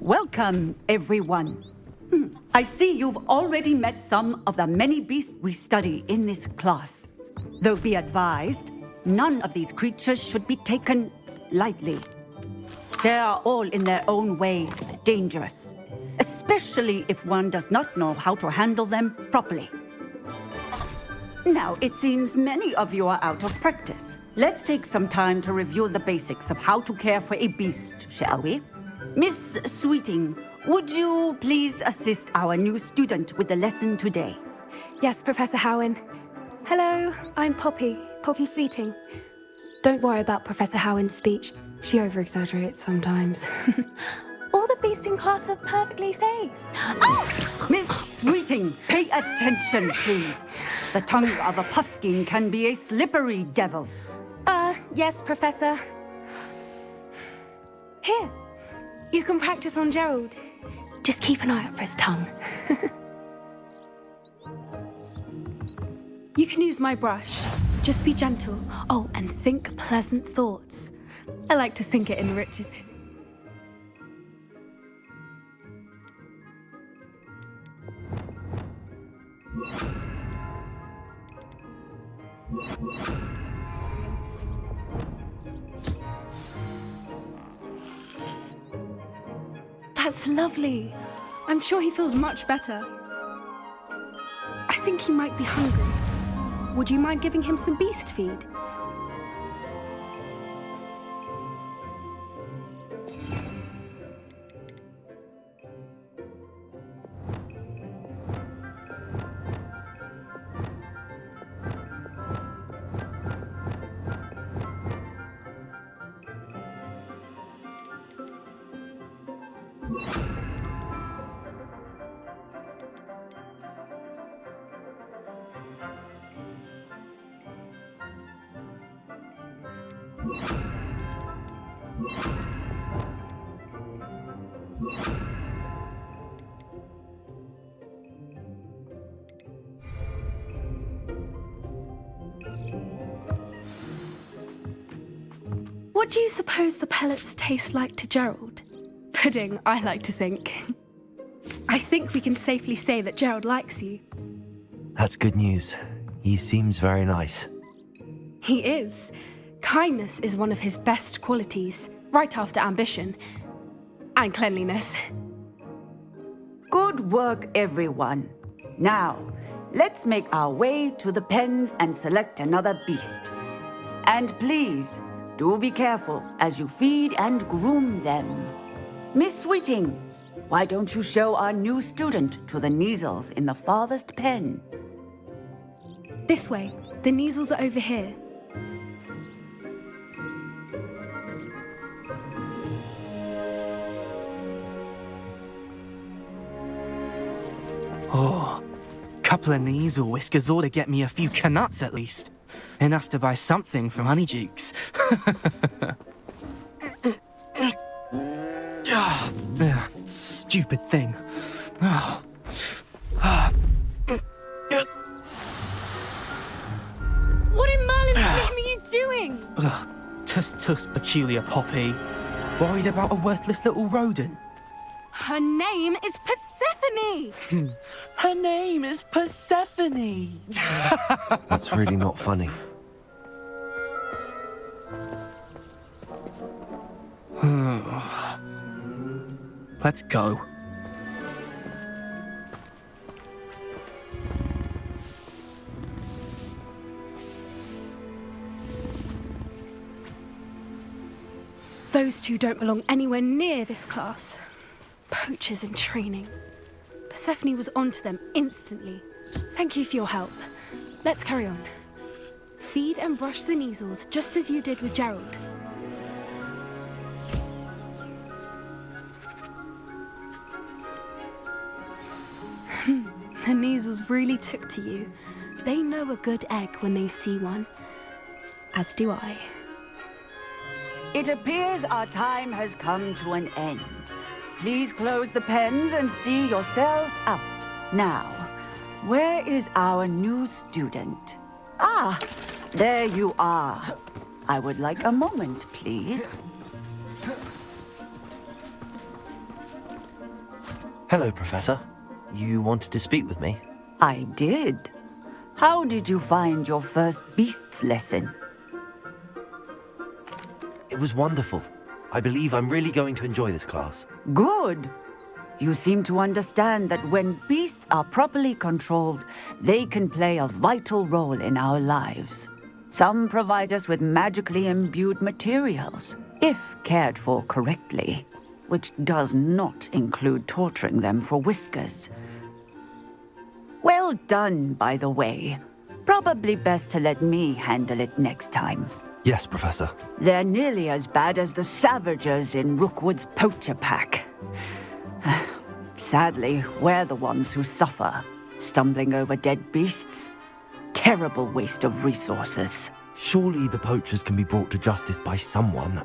Welcome, everyone. I see you've already met some of the many beasts we study in this class. Though be advised, none of these creatures should be taken lightly. They are all in their own way dangerous, especially if one does not know how to handle them properly. Now, it seems many of you are out of practice. Let's take some time to review the basics of how to care for a beast, shall we? Miss Sweeting, would you please assist our new student with the lesson today? Yes, Professor Howen. Hello, I'm Poppy Sweeting. Don't worry about Professor Howen's speech. She over-exaggerates sometimes. All the beasts in class are perfectly safe. Oh! Miss Sweeting, pay attention, please. The tongue of a puffskein can be a slippery devil. Yes, Professor. Here, you can practice on Gerald. Just keep an eye out for his tongue. You can use my brush. Just be gentle. Oh, and think pleasant thoughts. I like to think it enriches his... That's lovely. I'm sure he feels much better. I think he might be hungry. Would you mind giving him some beast feed? What do you suppose the pellets taste like to Gerald? Pudding, I like to think. I think we can safely say that Gerald likes you. That's good news. He seems very nice. He is. Kindness is one of his best qualities, right after ambition. And cleanliness. Good work, everyone. Now, let's make our way to the pens and select another beast. And please, do be careful as you feed and groom them. Miss Sweeting, why don't you show our new student to the Neasels in the farthest pen? This way. The Neasels are over here. Oh, couple of Neasel whiskers ought to get me a few canuts at least. Enough to buy something from Honeydukes. Stupid thing. What in Merlin's name are you doing? Tuss, peculiar Poppy. Worried about a worthless little rodent. Her name is Persephone! Her name is Persephone! That's really not funny. Let's go. Those two don't belong anywhere near this class. Poachers in training. Persephone was onto them instantly. Thank you for your help. Let's carry on. Feed and brush the Neasels just as you did with Gerald. The Neasels really took to you. They know a good egg when they see one. As do I. It appears our time has come to an end. Please close the pens and see yourselves out. Now, where is our new student? Ah, there you are. I would like a moment, please. Hello, Professor. You wanted to speak with me? I did. How did you find your first beasts lesson? It was wonderful. I believe I'm really going to enjoy this class. Good. You seem to understand that when beasts are properly controlled, they can play a vital role in our lives. Some provide us with magically imbued materials, if cared for correctly, which does not include torturing them for whiskers. Well done, by the way. Probably best to let me handle it next time. Yes, Professor. They're nearly as bad as the Savagers in Rookwood's poacher pack. Sadly, we're the ones who suffer, stumbling over dead beasts. Terrible waste of resources. Surely the poachers can be brought to justice by someone.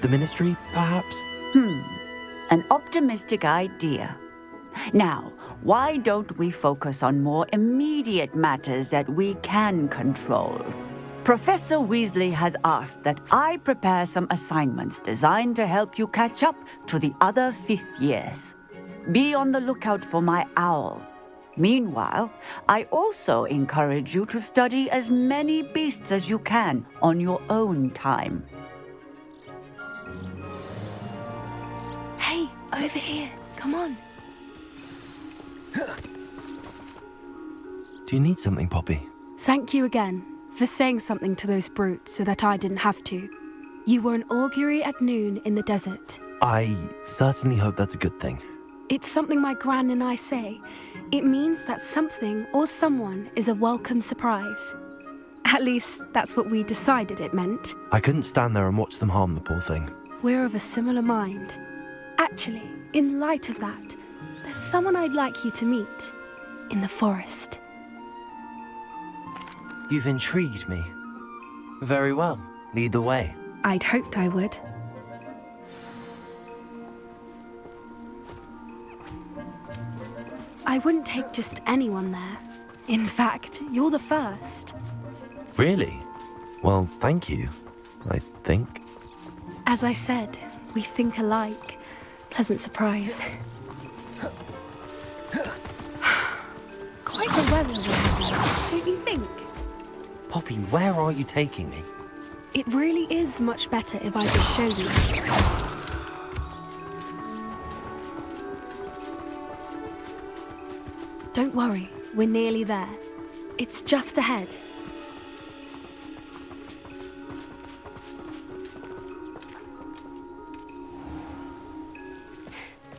The Ministry, perhaps? An optimistic idea. Now, why don't we focus on more immediate matters that we can control? Professor Weasley has asked that I prepare some assignments designed to help you catch up to the other fifth years. Be on the lookout for my owl. Meanwhile, I also encourage you to study as many beasts as you can on your own time. Hey, over here. Come on. Do you need something, Poppy? Thank you again for saying something to those brutes so that I didn't have to. You were an augury at noon in the desert. I certainly hope that's a good thing. It's something my gran and I say. It means that something or someone is a welcome surprise. At least, that's what we decided it meant. I couldn't stand there and watch them harm the poor thing. We're of a similar mind. Actually, in light of that, there's someone I'd like you to meet. In the forest. You've intrigued me. Very well. Lead the way. I'd hoped I would. I wouldn't take just anyone there. In fact, you're the first. Really? Well, thank you, I think. As I said, we think alike. Pleasant surprise. Quite the weather this don't you think? Poppy, where are you taking me? It really is much better if I just show you. Don't worry, we're nearly there. It's just ahead.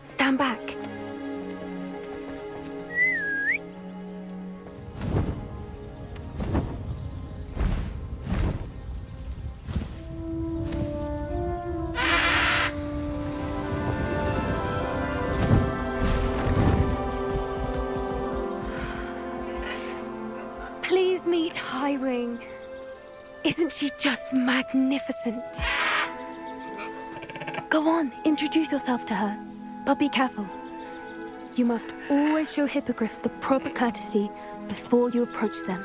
Stand back. Please meet Highwing. Isn't she just magnificent? Go on, introduce yourself to her. But be careful. You must always show hippogriffs the proper courtesy before you approach them.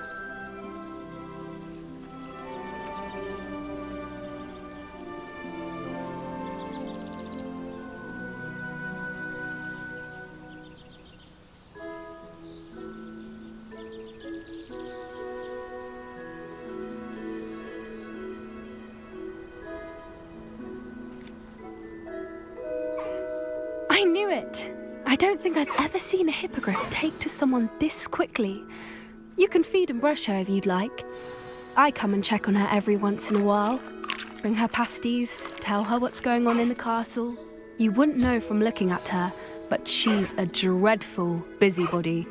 I knew it! I don't think I've ever seen a hippogriff take to someone this quickly. You can feed and brush her if you'd like. I come and check on her every once in a while. Bring her pasties, tell her what's going on in the castle. You wouldn't know from looking at her, but she's a dreadful busybody.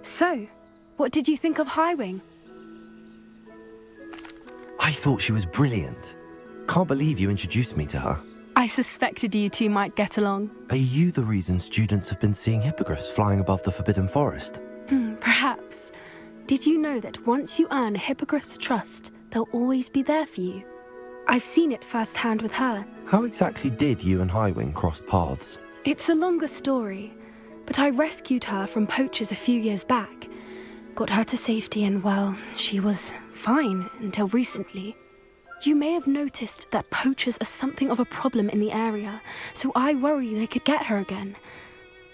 So, what did you think of Highwing? I thought she was brilliant. Can't believe you introduced me to her. I suspected you two might get along. Are you the reason students have been seeing hippogriffs flying above the Forbidden Forest? Perhaps. Did you know that once you earn a hippogriff's trust, they'll always be there for you? I've seen it firsthand with her. How exactly did you and Highwing cross paths? It's a longer story, but I rescued her from poachers a few years back. Got her to safety and, well, she was fine until recently. You may have noticed that poachers are something of a problem in the area, so I worry they could get her again.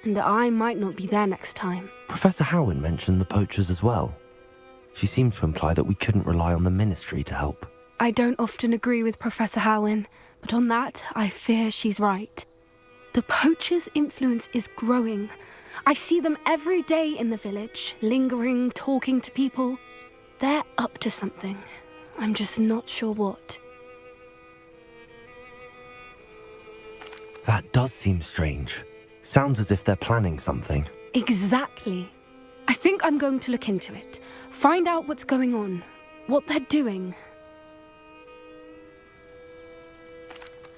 And I might not be there next time. Professor Howin mentioned the poachers as well. She seemed to imply that we couldn't rely on the Ministry to help. I don't often agree with Professor Howin, but on that, I fear she's right. The poachers' influence is growing. I see them every day in the village, lingering, talking to people. They're up to something. I'm just not sure what. That does seem strange. Sounds as if they're planning something. Exactly. I think I'm going to look into it. Find out what's going on, what they're doing.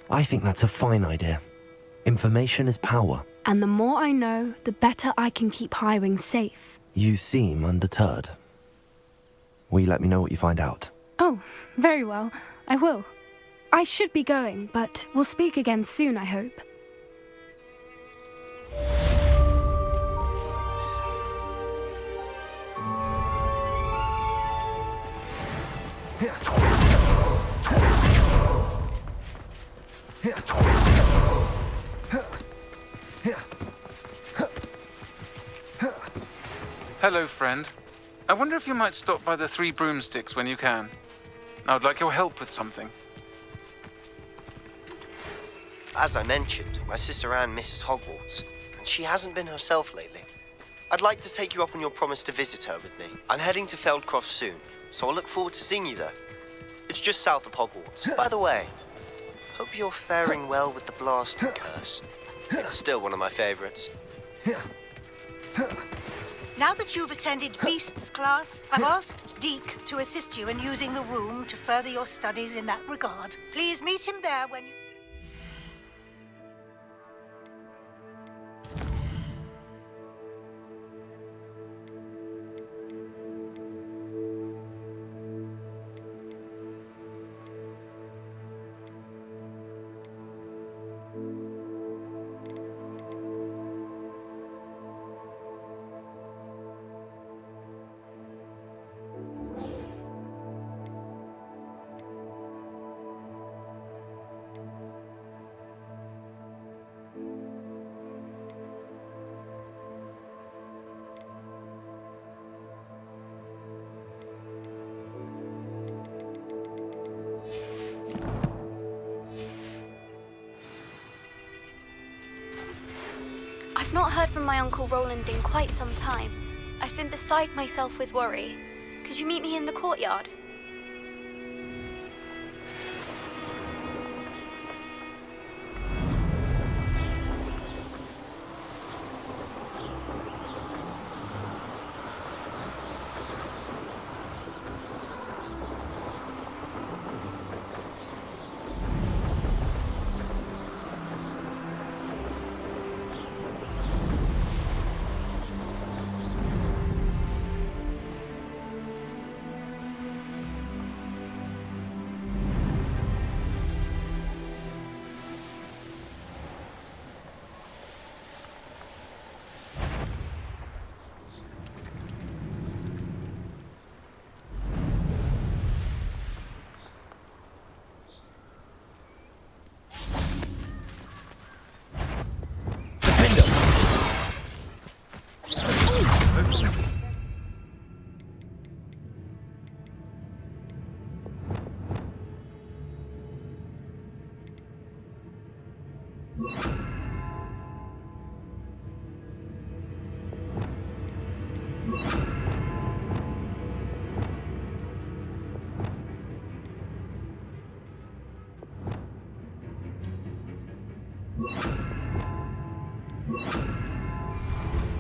I think that's a fine idea. Information is power. And the more I know, the better I can keep Highwing safe. You seem undeterred. Will you let me know what you find out? Oh, very well. I will. I should be going, but we'll speak again soon, I hope. Hello, friend. I wonder if you might stop by the Three Broomsticks when you can. I would like your help with something. As I mentioned, my sister Anne misses Hogwarts, and she hasn't been herself lately. I'd like to take you up on your promise to visit her with me. I'm heading to Feldcroft soon, so I'll look forward to seeing you there. It's just south of Hogwarts. By the way, hope you're faring well with the blasting curse. It's still one of my favorites. Now that you've attended Beasts class, I've asked Deke to assist you in using the room to further your studies in that regard. Please meet him there when you... I've not heard from my Uncle Roland in quite some time. I've been beside myself with worry. Could you meet me in the courtyard?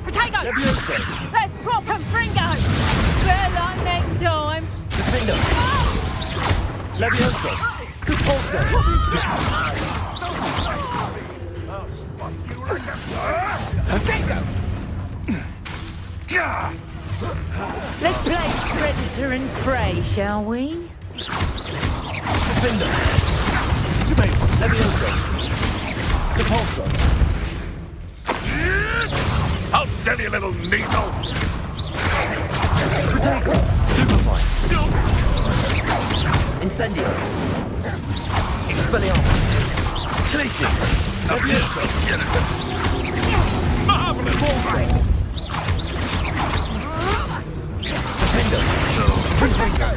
Potato! Let's prop and Fringo! Better luck next time! Levioso! Repulso! Fringo! Let's play predator and prey, shall we? Defender! Levioso. Repulso. Hold steady, little needle. Protego. Superfly. Incendio. Expelliarmus. Glacius. Levioso. Marvelous. Repulso. Defendo. Confringo.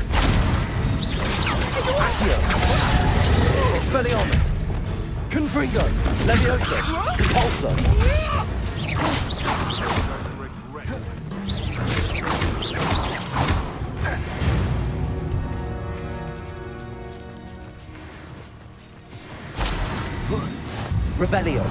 Accio. Expelliarmus. Confringo. Levioso. Repulso. Revelio.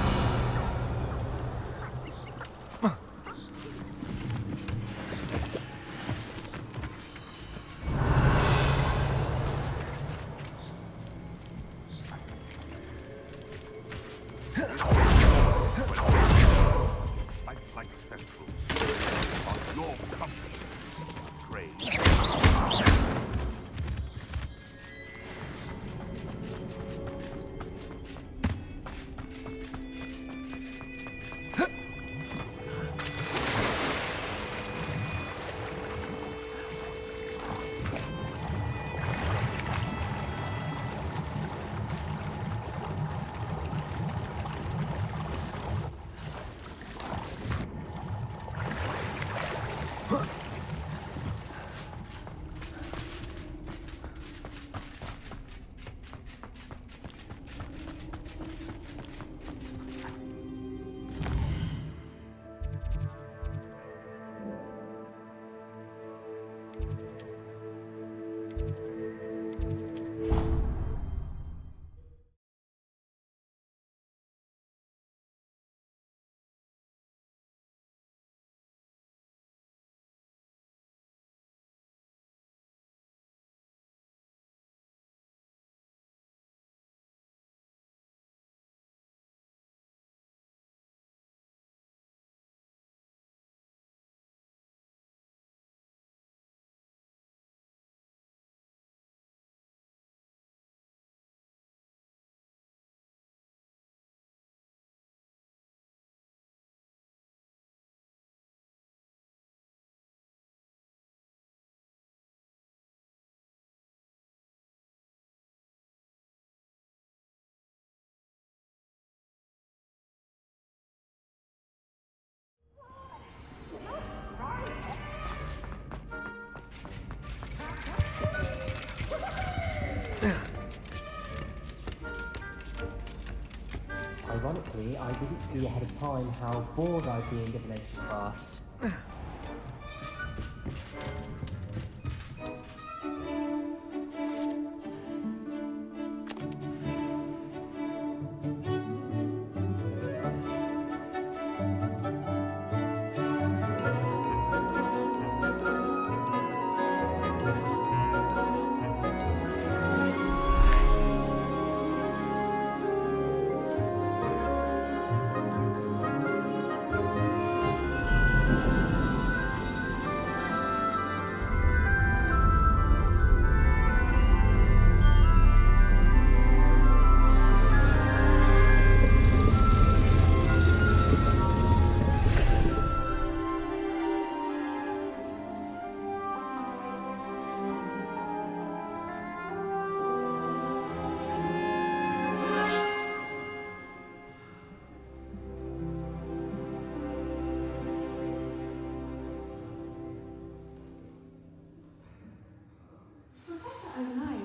Ironically, I didn't see ahead of time how bored I'd be in divination class.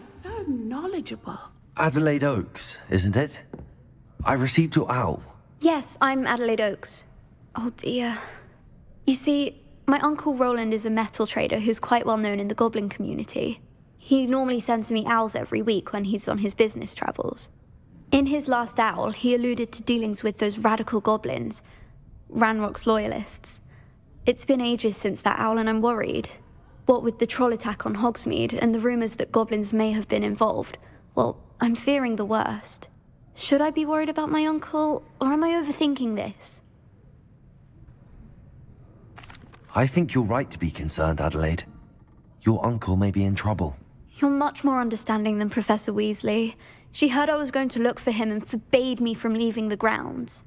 So knowledgeable. Adelaide Oaks, isn't it? I received your owl. Yes, I'm Adelaide Oaks. Oh dear. You see, my Uncle Roland is a metal trader who's quite well known in the goblin community. He normally sends me owls every week when he's on his business travels. In his last owl, he alluded to dealings with those radical goblins, Ranrock's loyalists. It's been ages since that owl and I'm worried. What with the troll attack on Hogsmeade and the rumours that goblins may have been involved, well, I'm fearing the worst. Should I be worried about my uncle, or am I overthinking this? I think you're right to be concerned, Adelaide. Your uncle may be in trouble. You're much more understanding than Professor Weasley. She heard I was going to look for him and forbade me from leaving the grounds.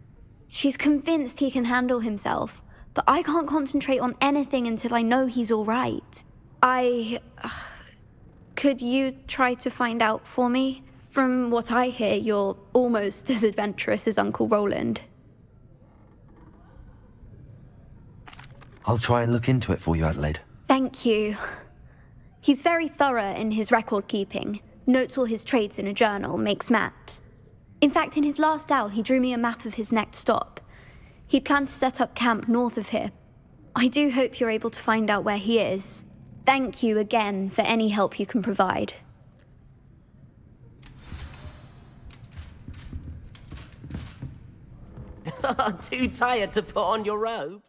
She's convinced he can handle himself, but I can't concentrate on anything until I know he's all right. Could you try to find out for me? From what I hear, you're almost as adventurous as Uncle Roland. I'll try and look into it for you, Adelaide. Thank you. He's very thorough in his record keeping, notes all his traits in a journal, makes maps. In fact, in his last owl, he drew me a map of his next stop. He planned to set up camp north of here. I do hope you're able to find out where he is. Thank you again for any help you can provide. Too tired to put on your robes?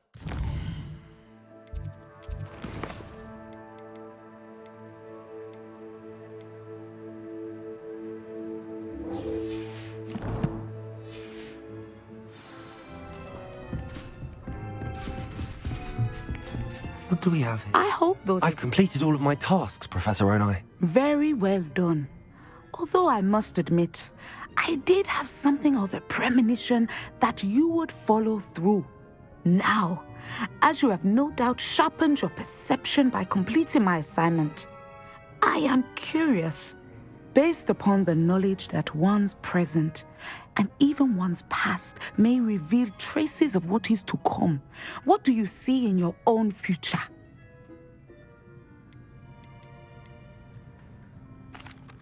What do we have here? I hope those... I've completed all of my tasks, Professor Onai. Very well done. Although I must admit, I did have something of a premonition that you would follow through. Now, as you have no doubt sharpened your perception by completing my assignment, I am curious, based upon the knowledge that one's present and even one's past may reveal traces of what is to come. What do you see in your own future?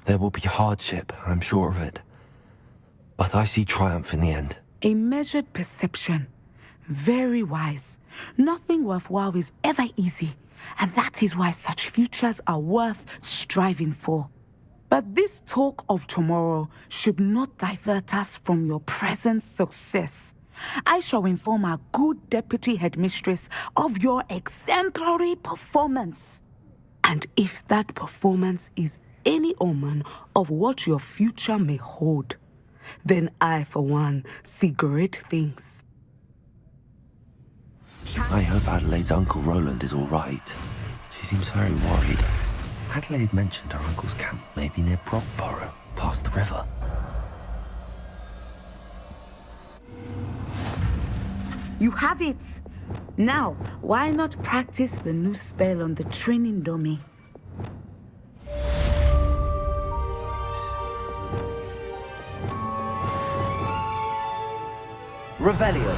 There will be hardship, I'm sure of it. But I see triumph in the end. A measured perception. Very wise. Nothing worthwhile is ever easy, and that is why such futures are worth striving for. But this talk of tomorrow should not divert us from your present success. I shall inform our good deputy headmistress of your exemplary performance. And if that performance is any omen of what your future may hold, then I, for one, see great things. I hope Adelaide's Uncle Roland is all right. She seems very worried. Adelaide mentioned her uncle's camp may be near Brockborough, past the river. You have it! Now, why not practice the new spell on the training dummy? Revelio.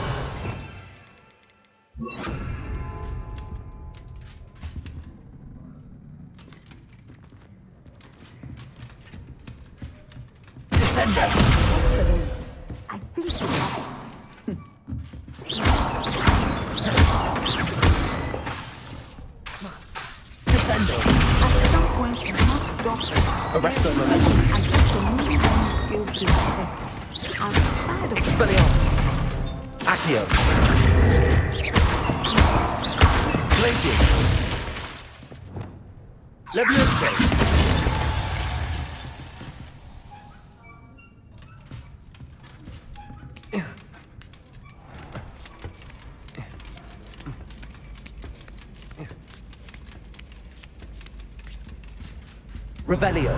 Descendo. I think so. Descendo. At some point, you must stop. Arresto momentum. And put your movement skills to the test. Outside of Expelliarmus. Accio. Glacius. Levioso. Revelio.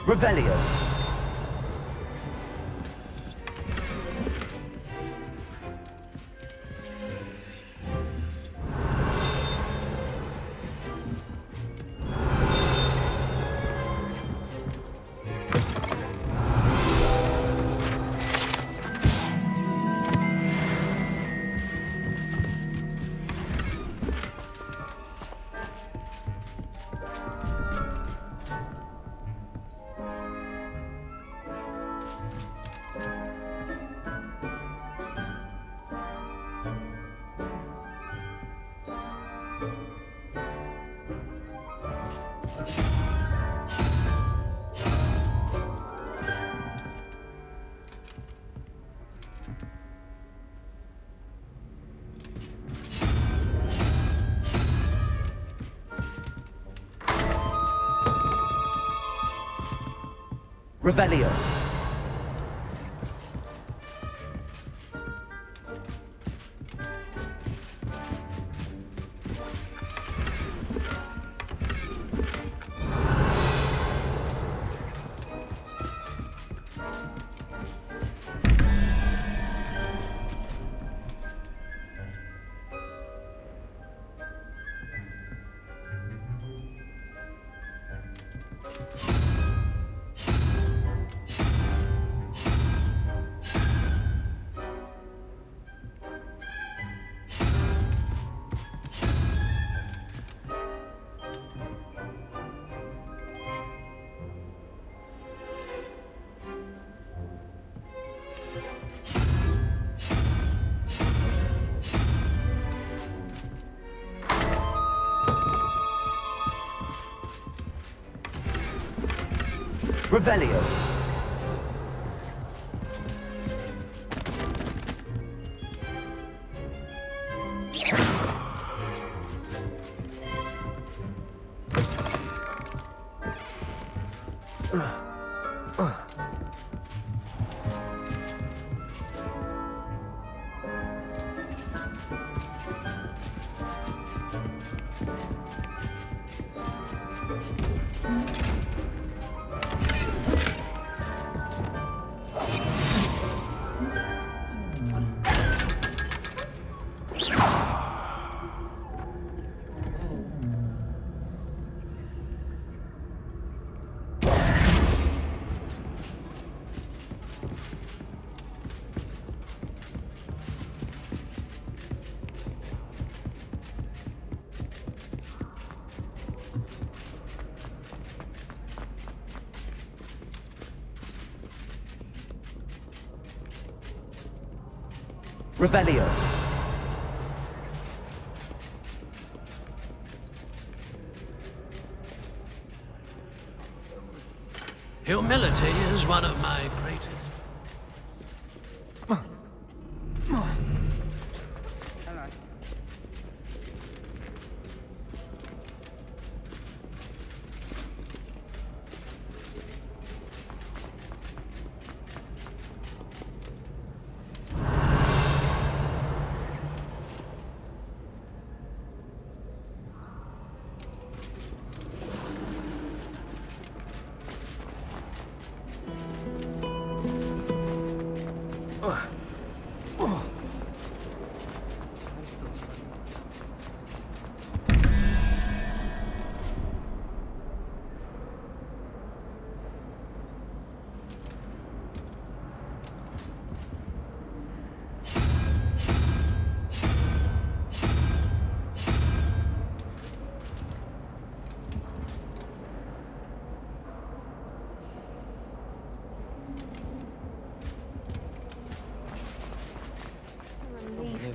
Revelio. Revelio. Revelio. Revelio. Humility is one of my greatest.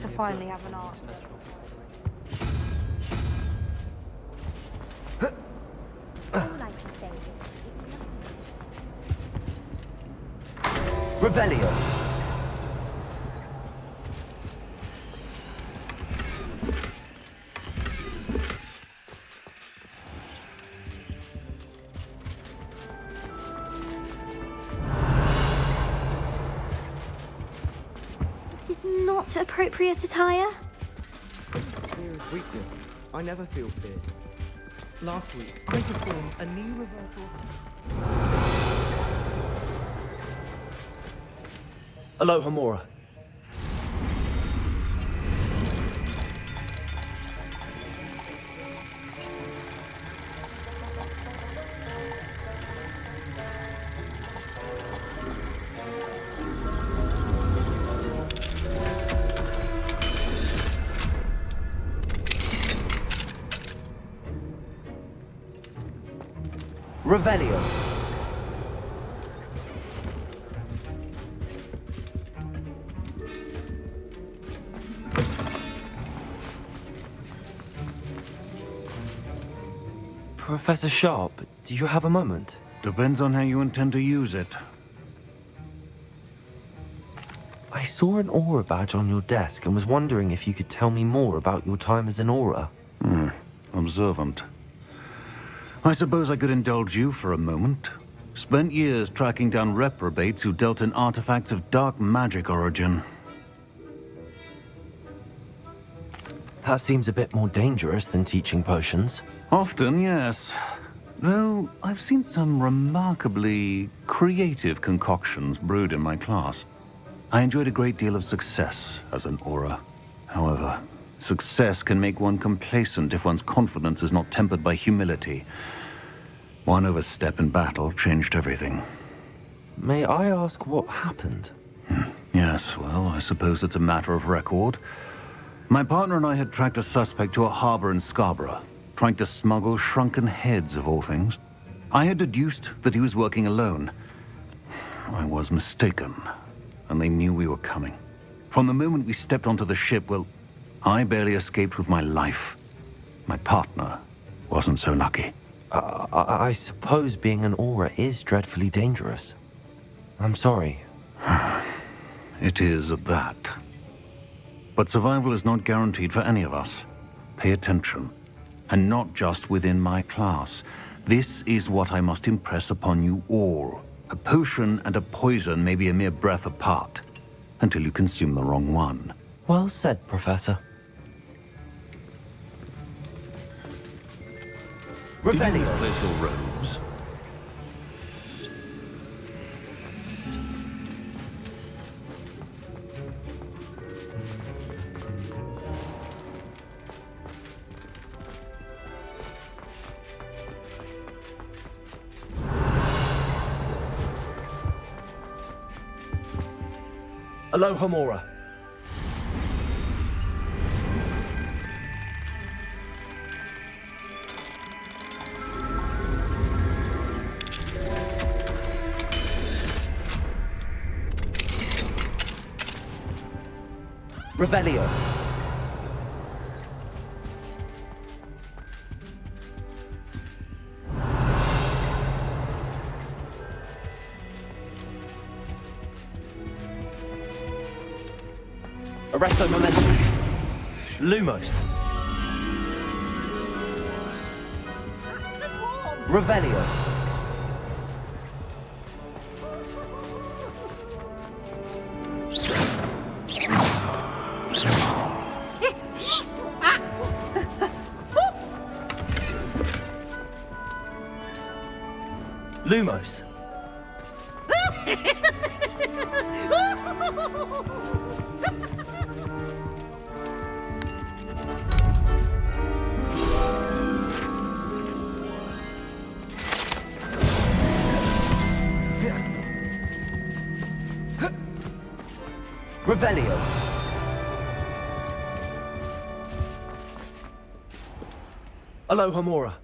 To finally have an art. Revelio. It is not appropriate attire. Fear is weakness. I never feel fear. Last week, I performed a knee reversal. Aloha Mora. Revelio. Professor Sharp, do you have a moment? Depends on how you intend to use it. I saw an aura badge on your desk and was wondering if you could tell me more about your time as an aura. Observant. I suppose I could indulge you for a moment. Spent years tracking down reprobates who dealt in artifacts of dark magic origin. That seems a bit more dangerous than teaching potions. Often, yes. Though I've seen some remarkably creative concoctions brewed in my class. I enjoyed a great deal of success as an aura. However, success can make one complacent if one's confidence is not tempered by humility. One overstep in battle changed everything. May I ask what happened? Yes, well, I suppose it's a matter of record. My partner and I had tracked a suspect to a harbor in Scarborough, trying to smuggle shrunken heads of all things. I had deduced that he was working alone. I was mistaken, and they knew we were coming. From the moment we stepped onto the ship, well, I barely escaped with my life. My partner wasn't so lucky. I suppose being an aura is dreadfully dangerous. I'm sorry. It is at that. But survival is not guaranteed for any of us. Pay attention. And not just within my class. This is what I must impress upon you all. A potion and a poison may be a mere breath apart, until you consume the wrong one. Well said, Professor. Please place your robes. Alohomora. Revelio. Arresto momentum. Lumos. Revelio. Lumos. Revelio. Alohomora.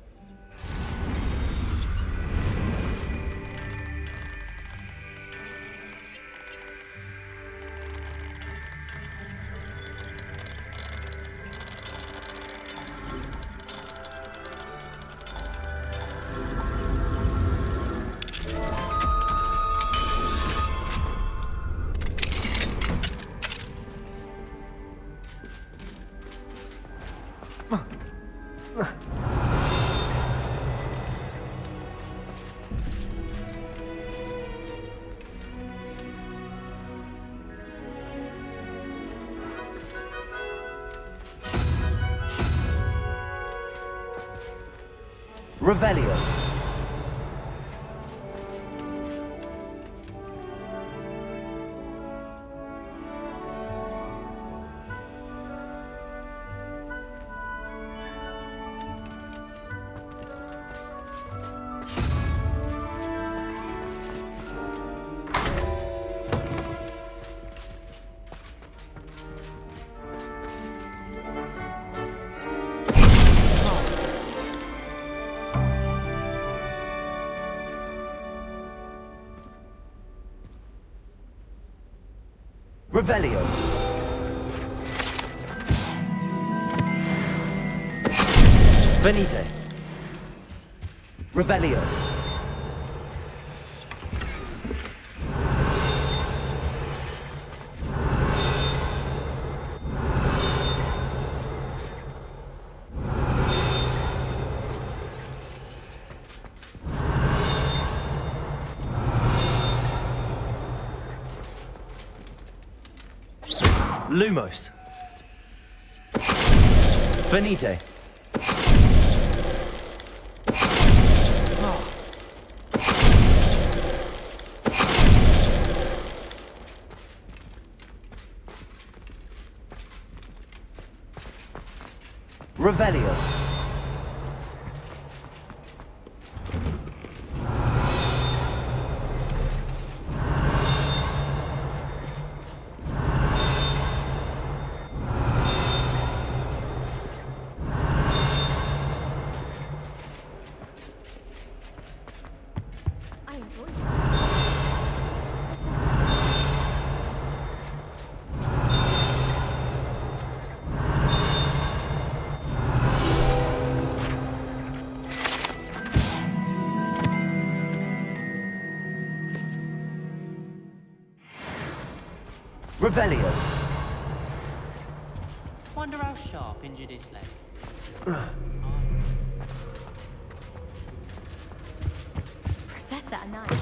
Revelio. Revelio. Venite. Revelio. Lumos. Venite. Revelio. Revelio. Wonder how sharp injured his leg. Professor, nice.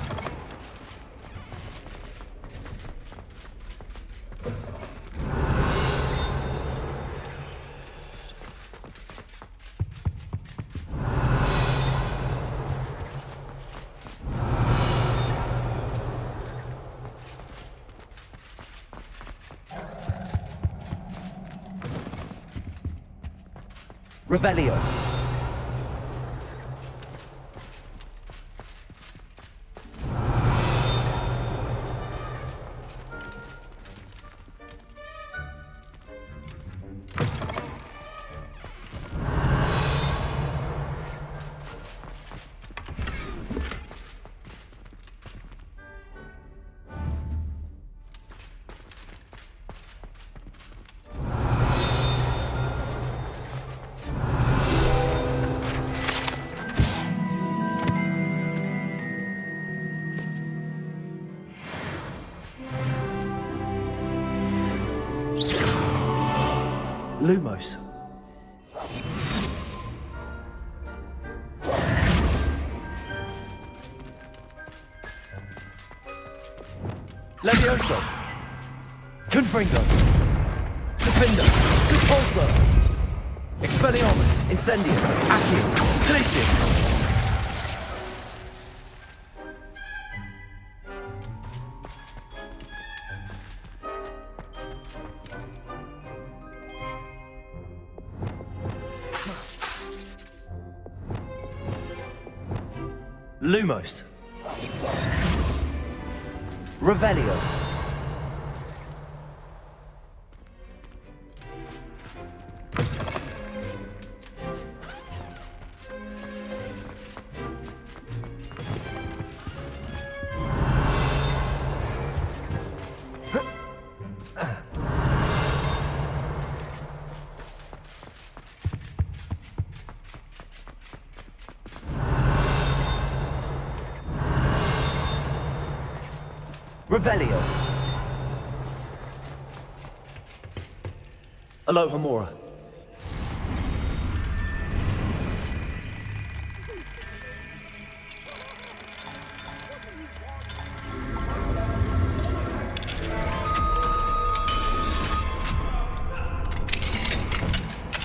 Revelio. Lumos. Levioso. Confringo. Defender. Repulso. Expelliarmus. Incendio. Accio. Glacius. Lumos. Revelio. Revelio. Alohomora.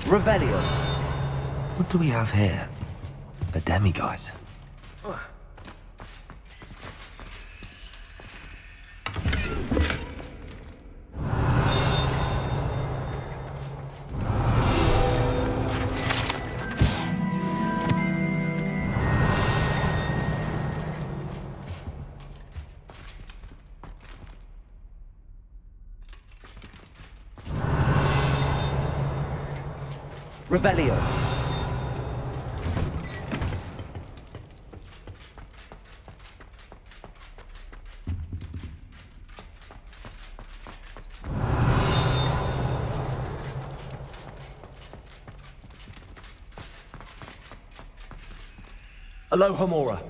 Revelio. What do we have here? A demiguise. Revelio. Alohomora.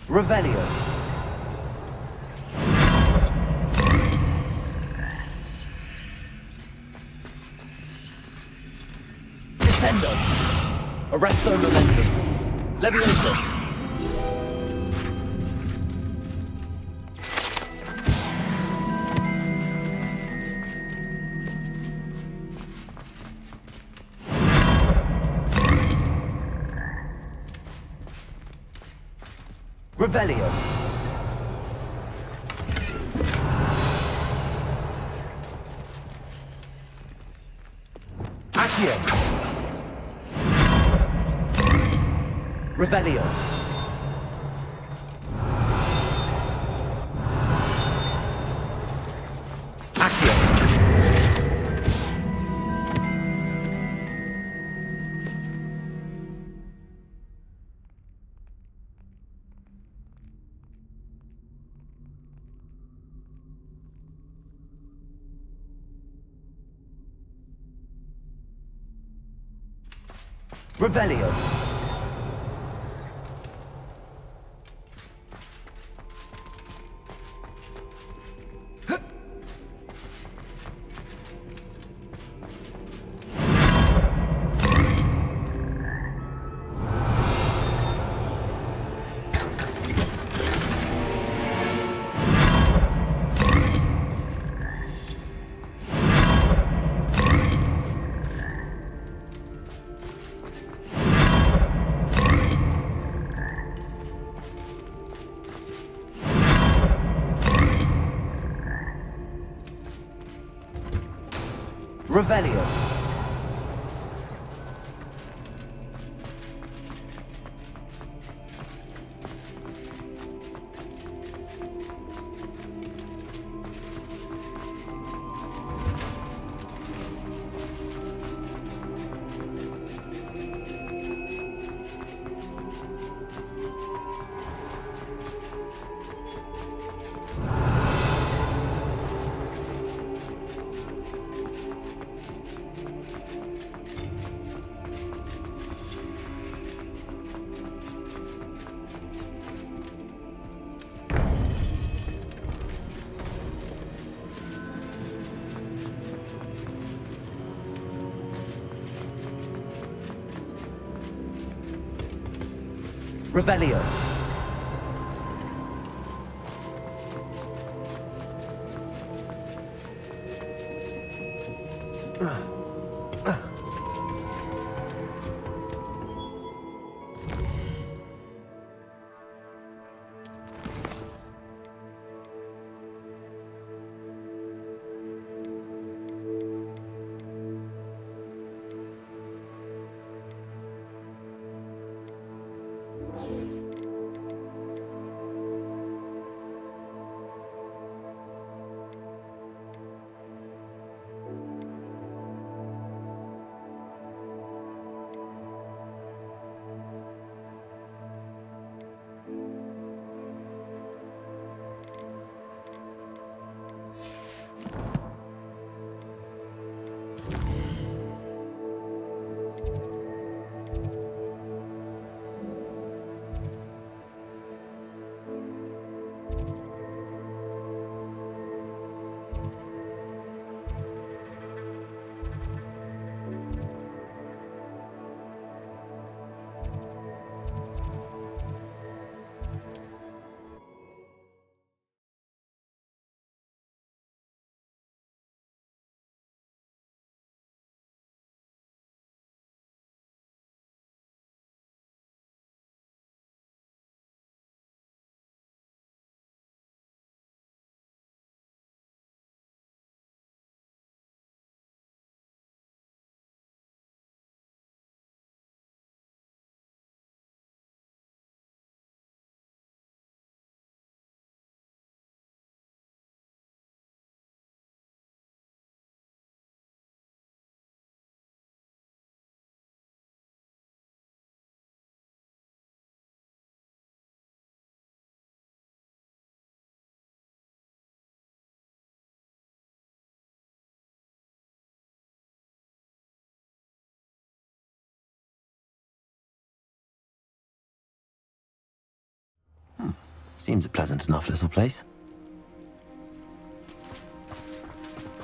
Revelio. Ascendo! Arresto momentum! Levioso! Revelio. Accio. Revelio. Accio. Revelio. Revelio. Revelio. Seems a pleasant enough little place.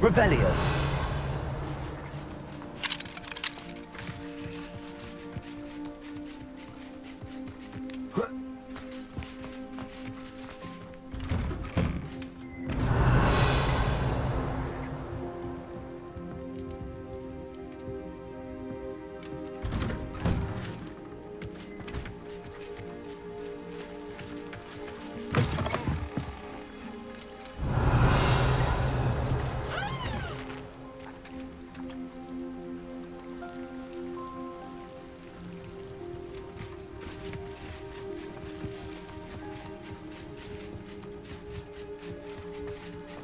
Revelio.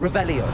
Revelio.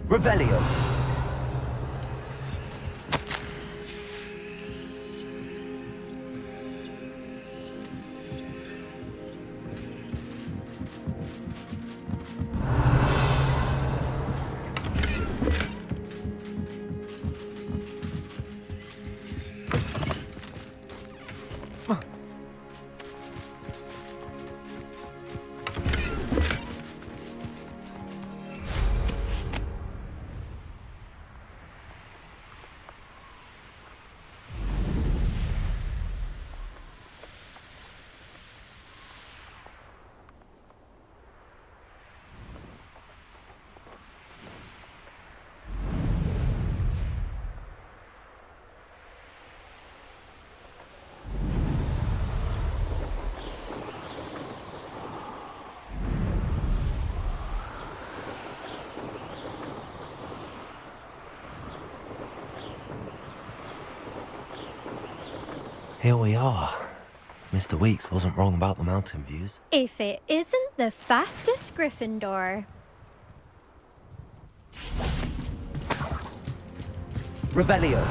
Revelio. Here we are. Mr. Weeks wasn't wrong about the mountain views. If it isn't the fastest Gryffindor. Revelio.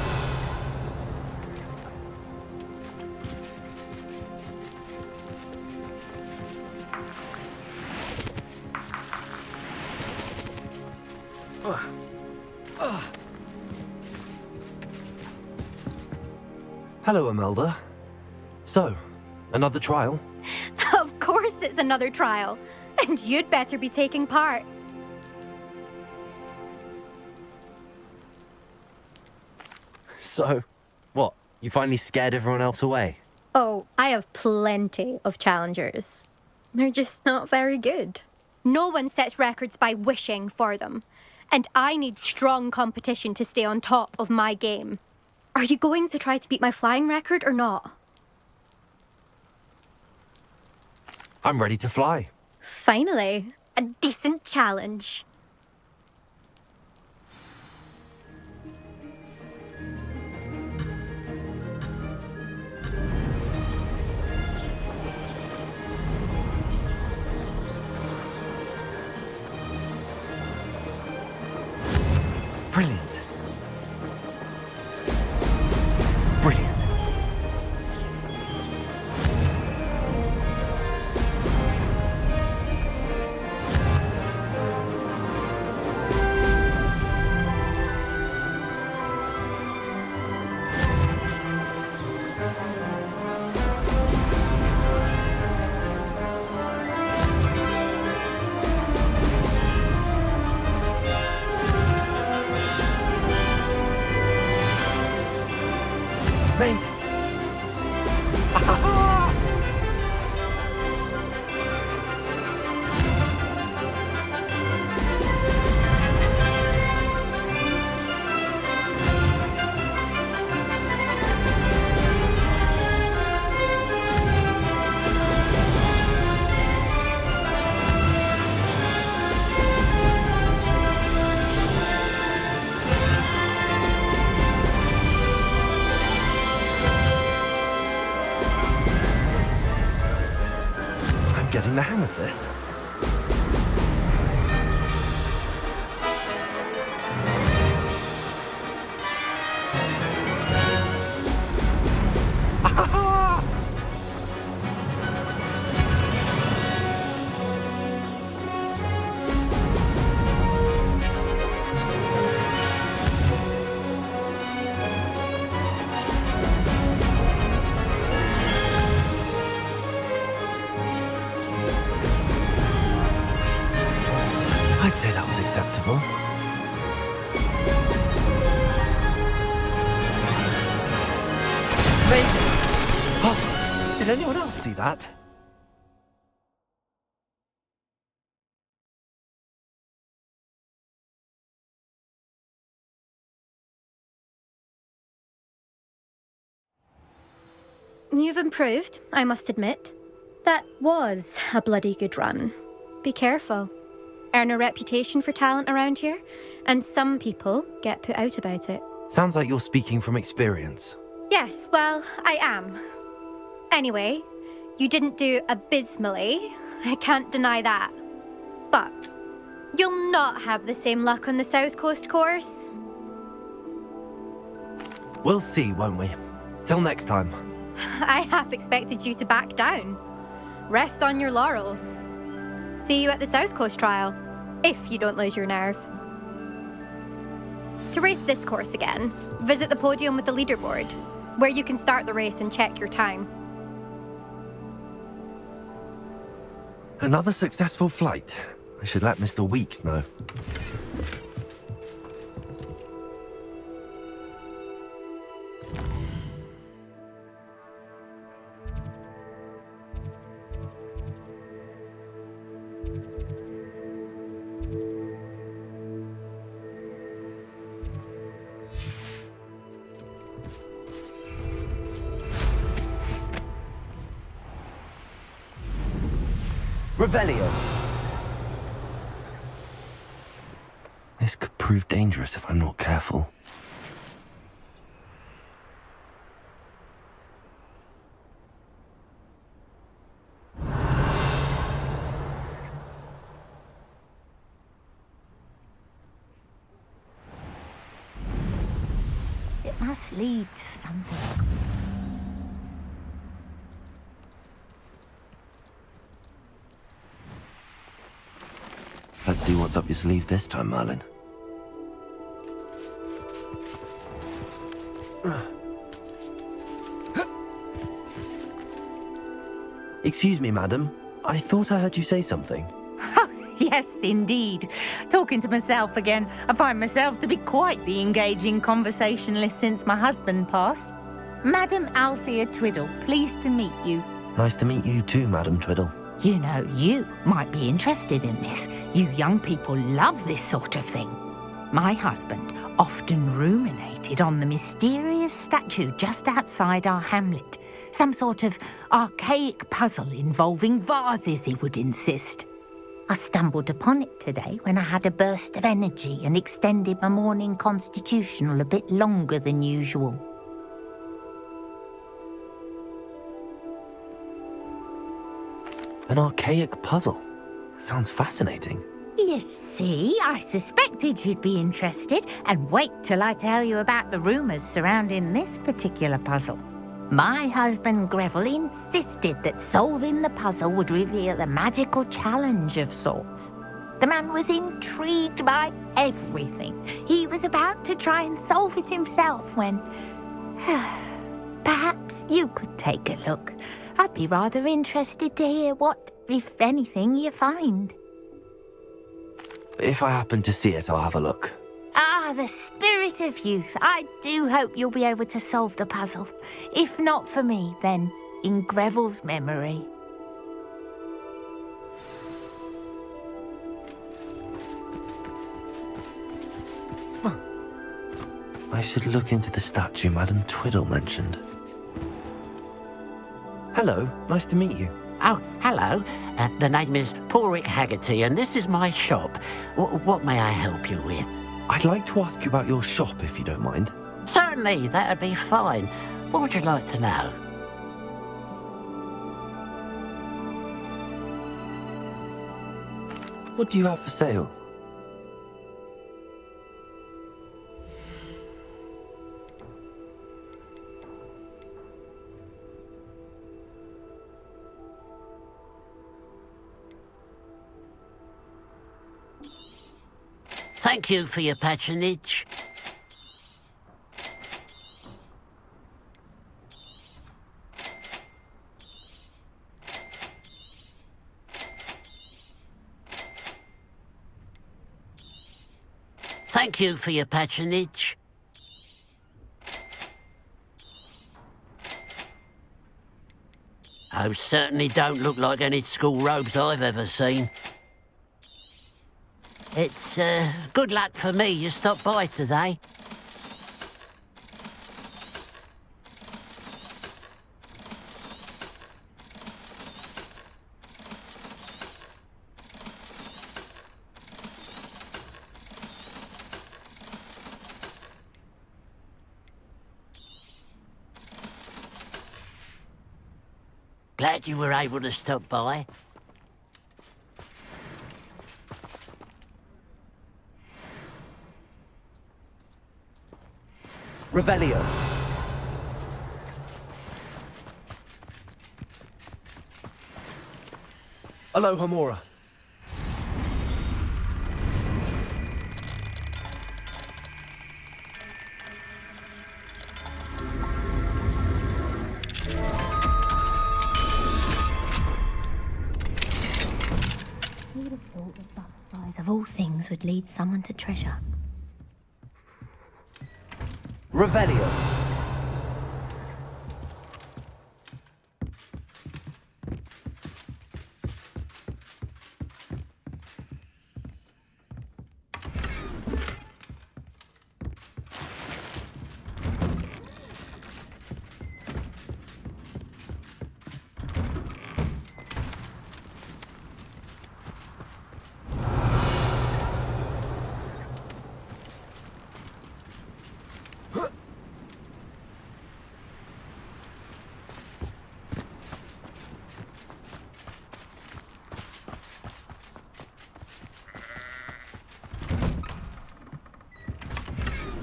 Hello, Imelda. So, another trial? Of course it's another trial. And you'd better be taking part. So, what? You finally scared everyone else away? Oh, I have plenty of challengers. They're just not very good. No one sets records by wishing for them. And I need strong competition to stay on top of my game. Are you going to try to beat my flying record or not? I'm ready to fly. Finally, a decent challenge. Brilliant. Brilliant. Made it! Getting the hang of this. I'd say that was acceptable. Did anyone else see that? You've improved, I must admit. That was a bloody good run. Be careful. Earn a reputation for talent around here, and some people get put out about it. Sounds like you're speaking from experience. Yes, well, I am. Anyway, you didn't do abysmally. I can't deny that. But you'll not have the same luck on the South Coast course. We'll see, won't we? Till next time. I half expected you to back down. Rest on your laurels. See you at the South Coast trial, if you don't lose your nerve. To race this course again, visit the podium with the leaderboard, where you can start the race and check your time. Another successful flight. I should let Mr. Weeks know. Revelio. This could prove dangerous if I'm not careful. It must lead to somewhere. Let's see what's up your sleeve this time, Merlin. Excuse me, madam. I thought I heard you say something. Yes, indeed. Talking to myself again. I find myself to be quite the engaging conversationalist since my husband passed. Madam Althea Twiddle, pleased to meet you. Nice to meet you too, Madam Twiddle. You know, you might be interested in this. You young people love this sort of thing. My husband often ruminated on the mysterious statue just outside our hamlet. Some sort of archaic puzzle involving vases, he would insist. I stumbled upon it today when I had a burst of energy and extended my morning constitutional a bit longer than usual. An archaic puzzle. Sounds fascinating. You see, I suspected you'd be interested, and wait till I tell you about the rumours surrounding this particular puzzle. My husband Greville insisted that solving the puzzle would reveal a magical challenge of sorts. The man was intrigued by everything. He was about to try and solve it himself when... Perhaps you could take a look. I'd be rather interested to hear what, if anything, you find. If I happen to see it, I'll have a look. Ah, the spirit of youth. I do hope you'll be able to solve the puzzle. If not for me, then in Greville's memory. I should look into the statue Madam Twiddle mentioned. Hello, nice to meet you. Oh, hello. The name is Porrick Haggerty, and this is my shop. What may I help you with? I'd like to ask you about your shop, if you don't mind. Certainly, that'd be fine. What would you like to know? What do you have for sale? Thank you for your patronage. Thank you for your patronage. Those certainly don't look like any school robes I've ever seen. It's good luck for me you stopped by today. Glad you were able to stop by. Revelio. Aloha Mora. Who would have thought that butterflies of all things would lead someone to treasure? Revelio.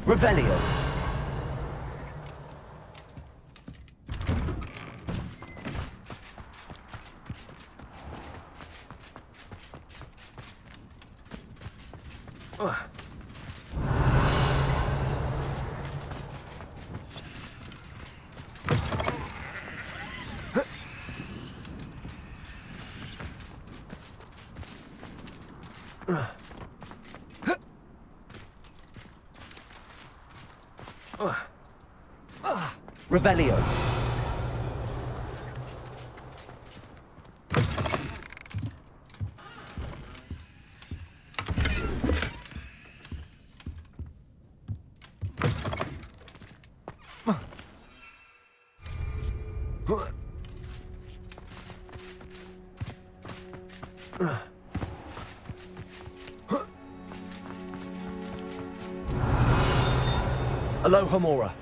Revelio. Revelio. Aloha Mora.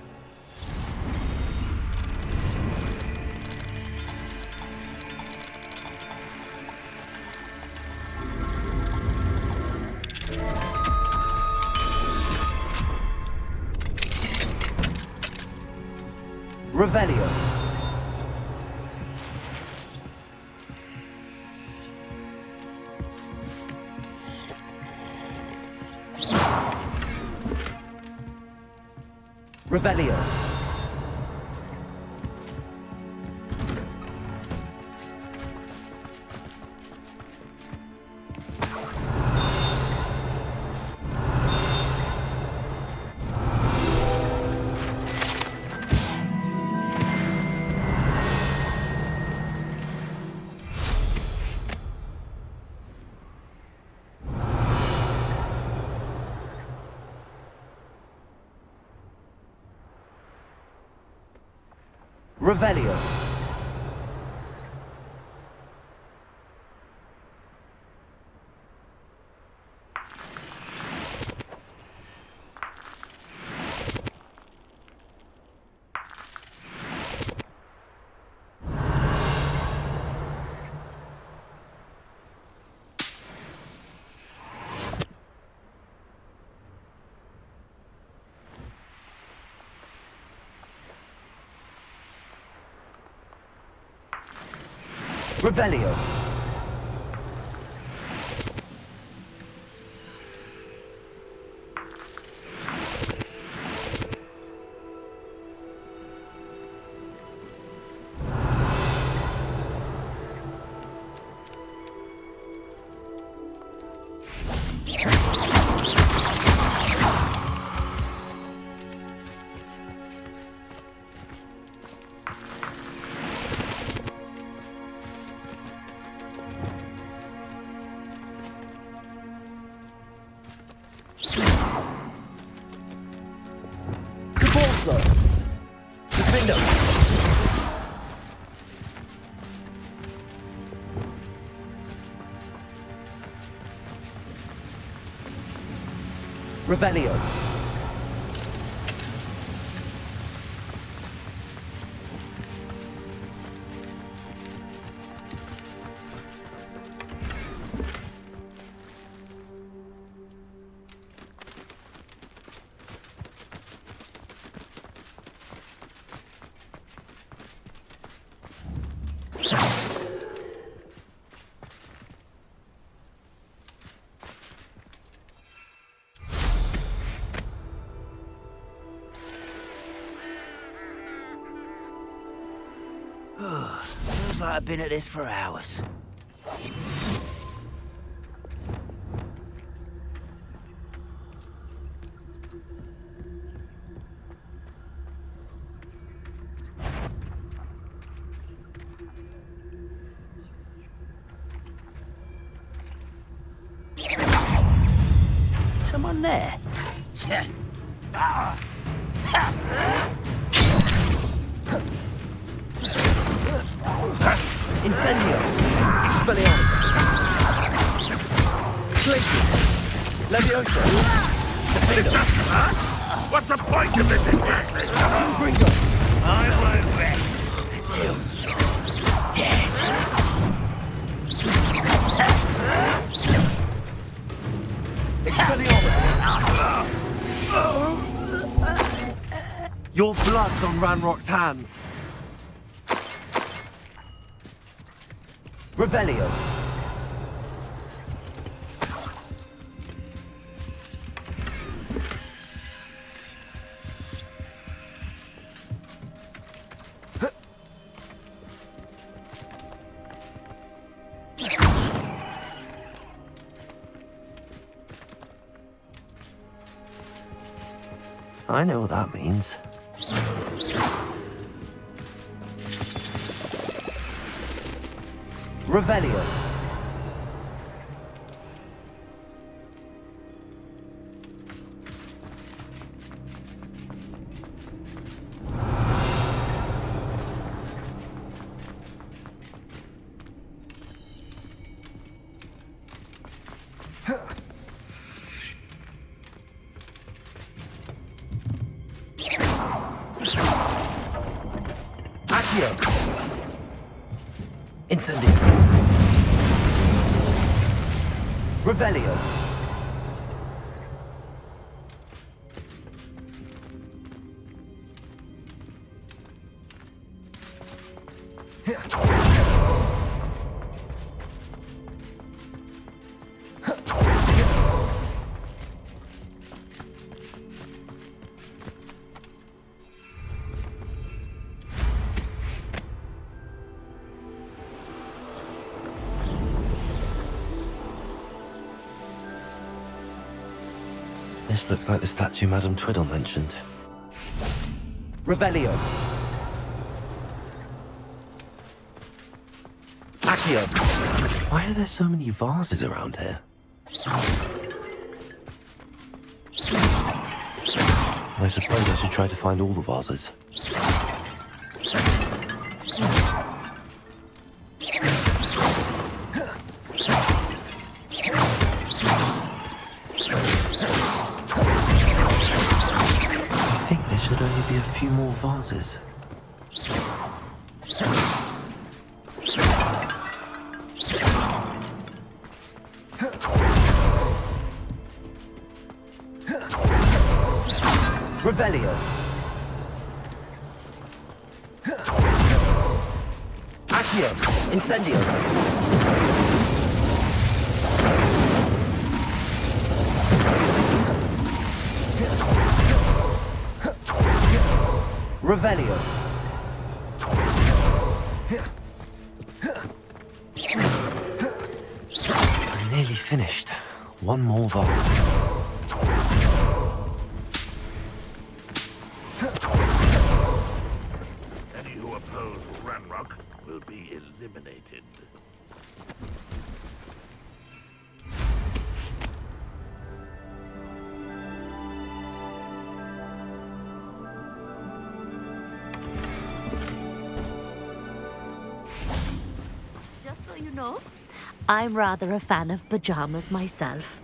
Revelio. Revelio. Revelio. Revelio. Revelio. Feels like I've been at this for hours. Someone there? Incendio. Expelliarmus. Glacius. Leviosa. Defender. What's the point of this exactly? Gringo. I won't rest until you're dead. Expelliarmus. Your blood's on Ranrock's hands. Revelio. I know what that means. Revelio. Accio. Incendio. Revelio. This looks like the statue Madame Twiddle mentioned. Revelio. Accio. Why are there so many vases around here? I suppose I should try to find all the vases. I think there should only be a few more vases. Revelio. Accio. Incendio. Revelio. I'm nearly finished. One more vase. Any who oppose Ranrock will be eliminated. Just so you know, I'm rather a fan of pajamas myself.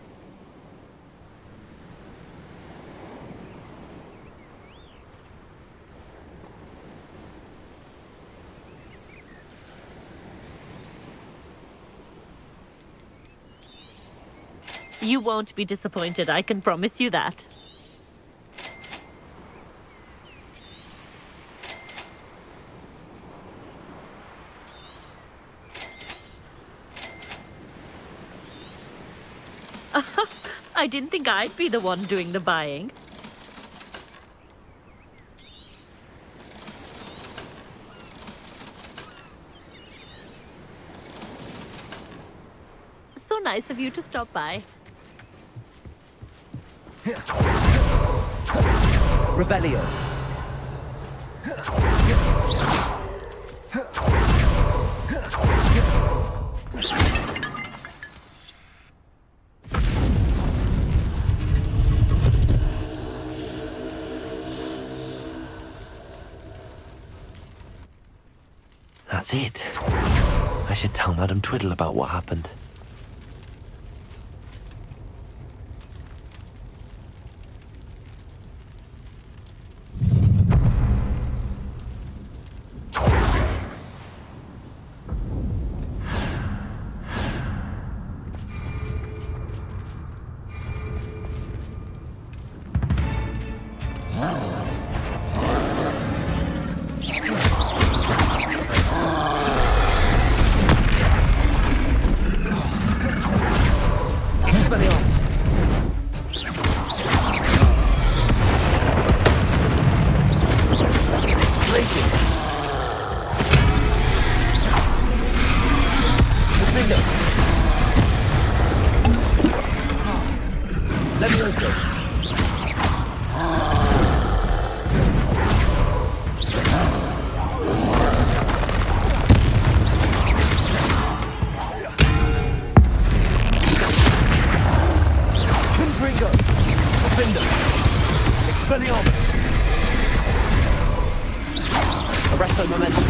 You won't be disappointed, I can promise you that. I didn't think I'd be the one doing the buying. So nice of you to stop by. Revelio. That's it. I should tell Madame Twiddle about what happened. Arresto momentum.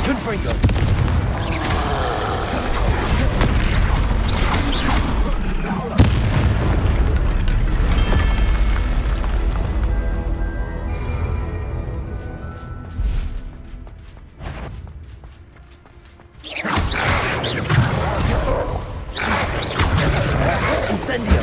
Confringo. Incendio.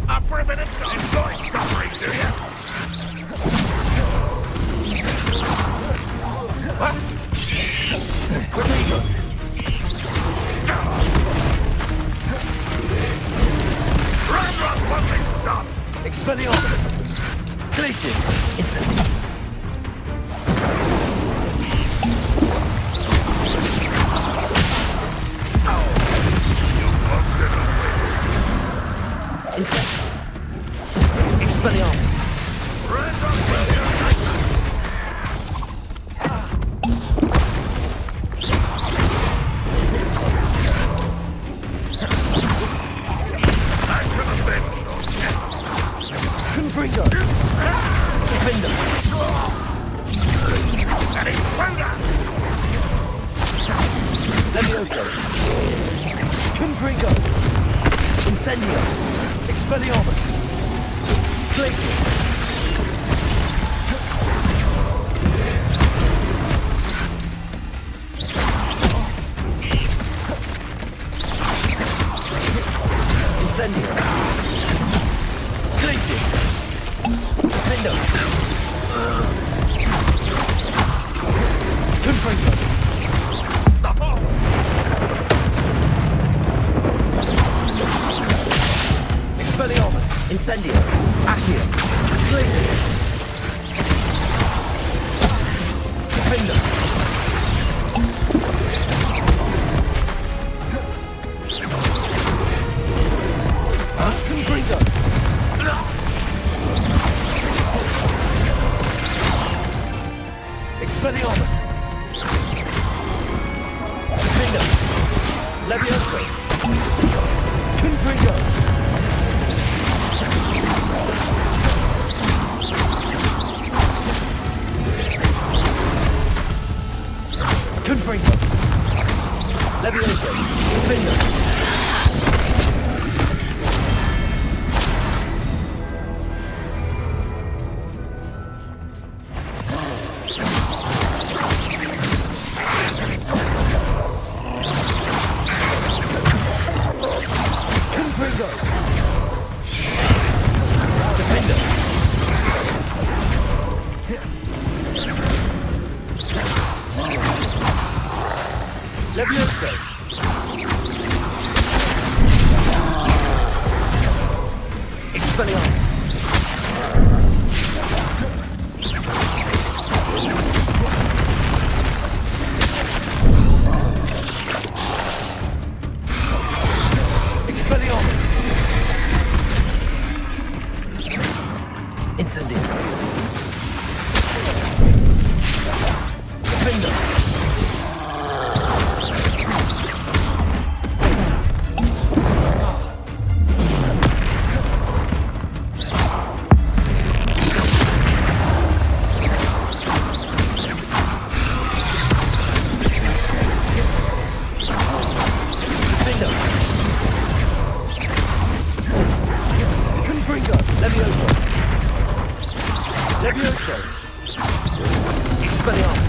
Up for a minute? Enjoy suffering, do you? What? Run, what they stop! Expelliarmus. Glacius. Incendio. Incendio. Expelliarmus. Confringo. Defender. Levioso. Confringo. Incendio. Expelliarmus. Glacius. Incendio. Glacius. Defendo. Confringo. Expelliarmus. Incendio. Accio. Glacius. Defender. Expelliarmus! Defender! Levioso! Confringo! Confringo! Levioso! Defender! Levioso! Expelliarmus! Expelliarmus! Incendio! Defender! Levioso! Levioso! Expelliarmus!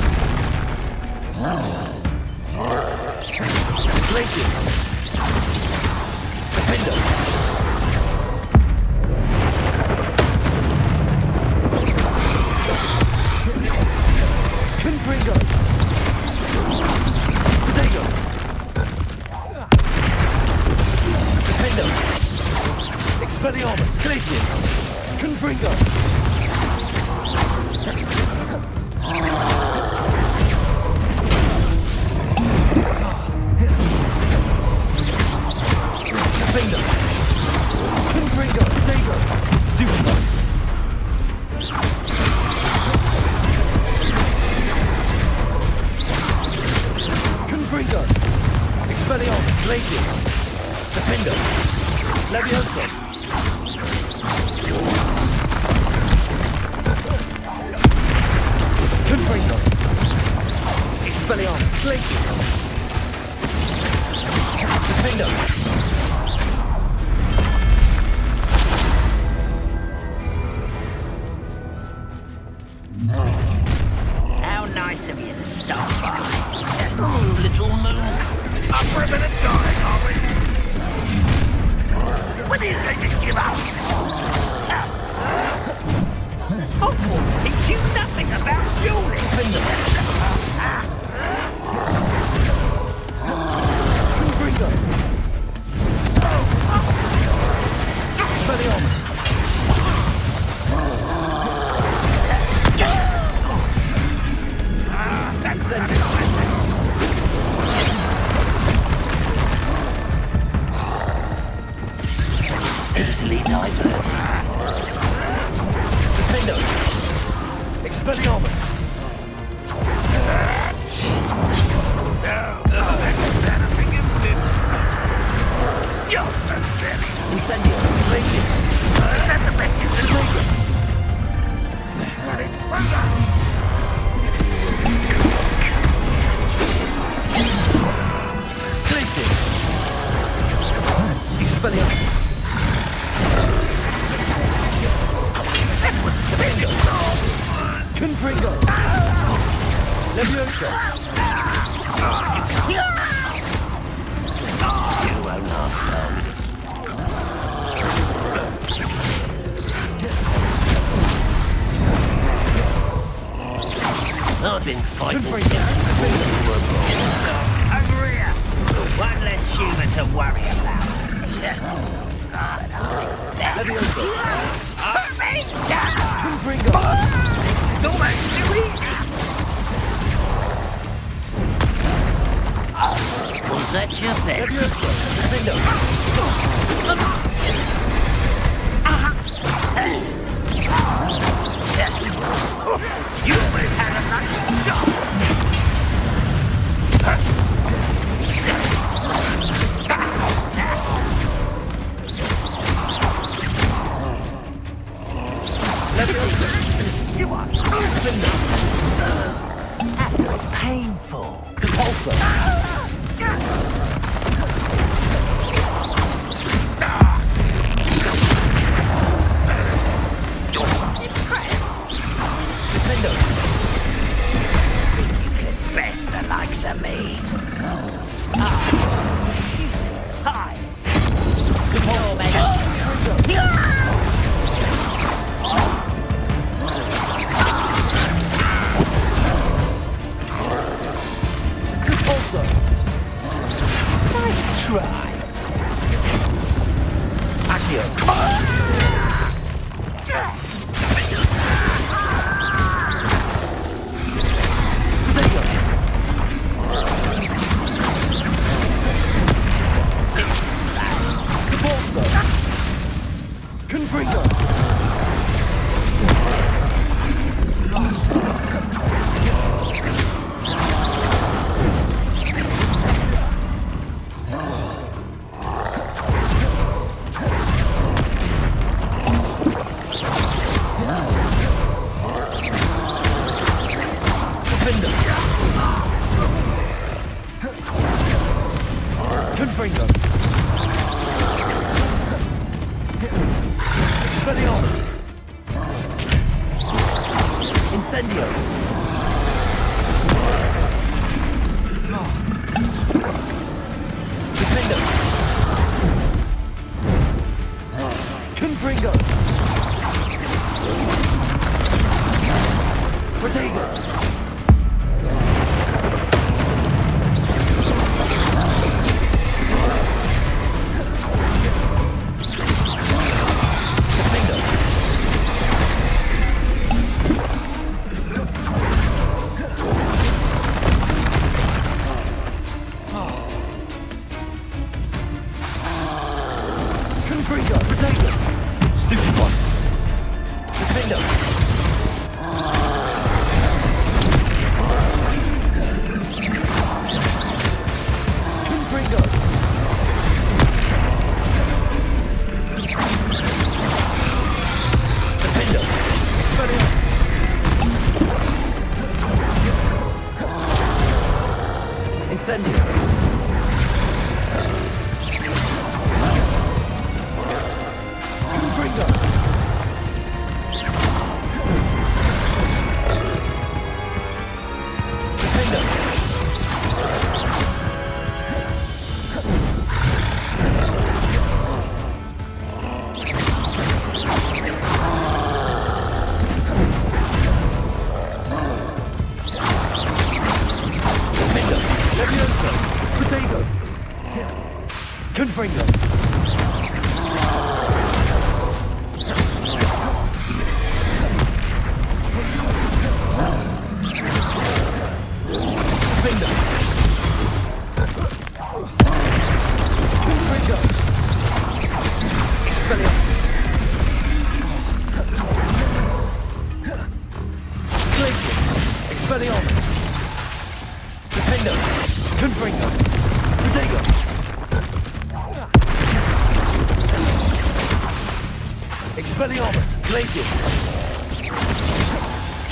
Glacius! Defender! Confringo! Potato! Defender! Expelliarmus! Glacius! Confringo! Defender! Confringo! Potato! Stupido! Confringo! Expelliarmus! Glacius! Defender! Levioso! Confringo! Expelliarmus! Glacius! Defender! How nice of you to stop by. Oh, little moon. Up for a bit of dying, are we? When are you going to give up? Does Hogwarts teach you nothing about dueling? Confringo! Expelliarmus! Incendio! Easily diverted. Defender! Expelliarmus! Incendio! Glacius! Is that the best you can do? Glacius! Expelliarmus! Confringo! Levioso! You won't last long. I've been fighting over here. One less human to worry about. Levioso! Confringo! It's almost too easy! Was that your best? Levioso! You always had a lunch. Levioso! Impressed? Defendo! You can best the likes of me. You seem tired. Also, Nice try. Accio! Capolso! Confringo! Confringo! Expelliarmus! Incendio! Defendo! Confringo! Protego! Confringo! Protego! Stupid one! Defendo! Confringo! Defendo! Expelliarmus! Incendio! Confringo! Defendo! Defendo! Levioso! Protego! Confringo! Defendo! Confringo! Expelliarmus! Glacius! Expelliarmus! Defendo! Confringo! Protego! Expelliarmus! Glacius!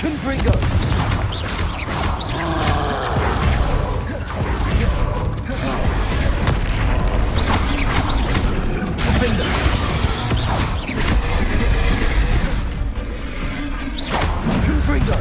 Confringo! Defender! Confringo!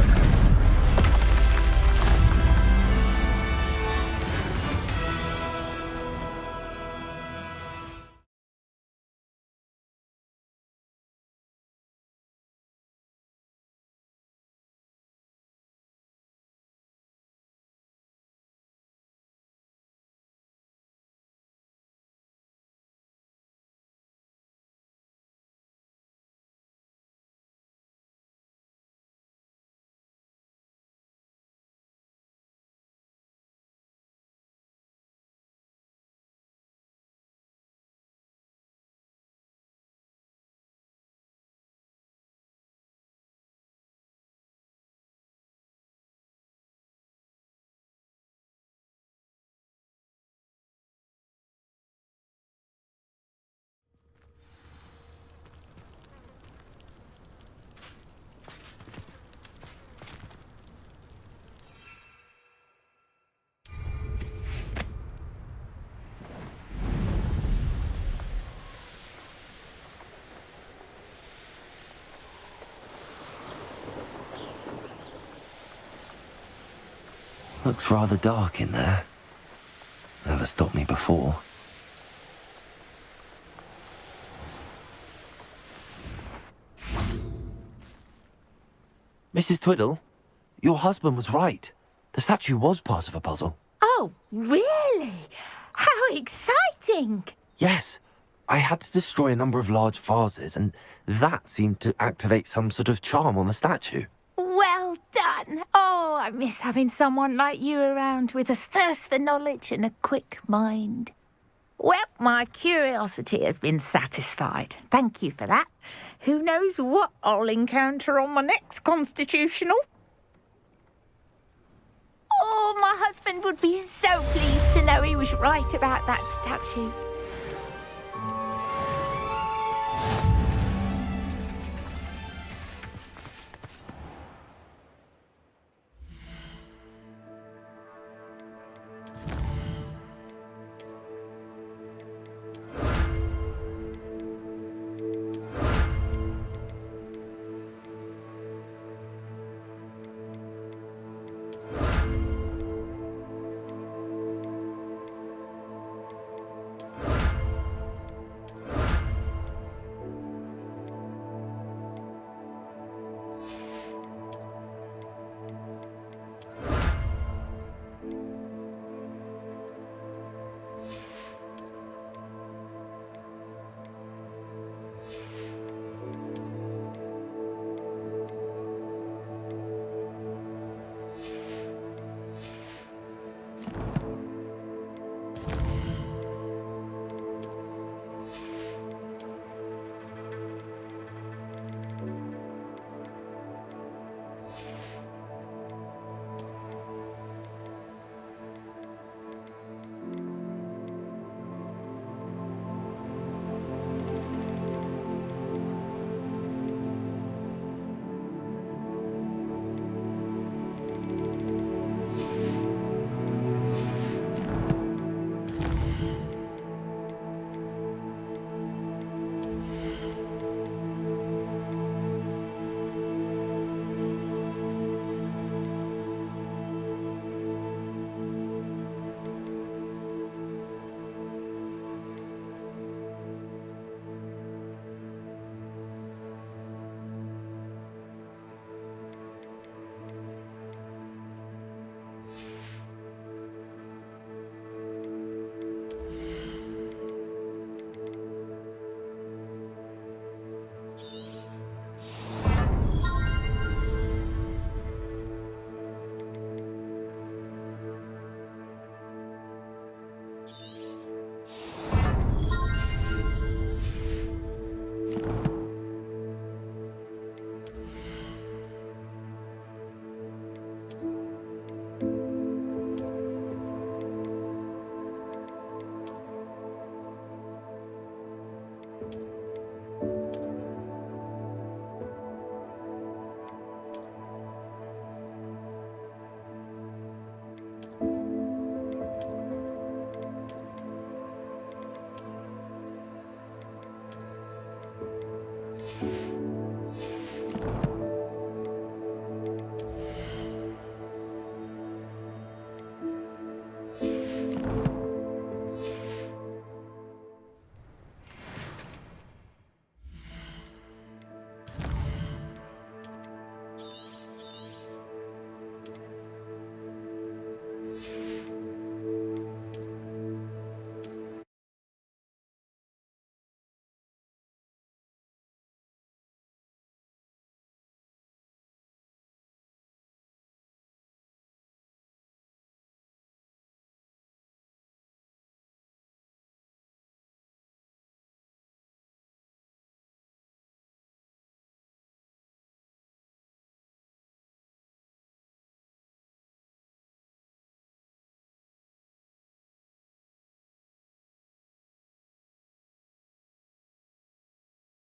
Looks rather dark in there. Never stopped me before. Mrs. Twiddle, your husband was right. The statue was part of a puzzle. Oh, really? How exciting! Yes, I had to destroy a number of large vases, and that seemed to activate some sort of charm on the statue. Well done. Oh, I miss having someone like you around with a thirst for knowledge and a quick mind. Well, my curiosity has been satisfied. Thank you for that. Who knows what I'll encounter on my next constitutional? Oh, my husband would be so pleased to know he was right about that statue.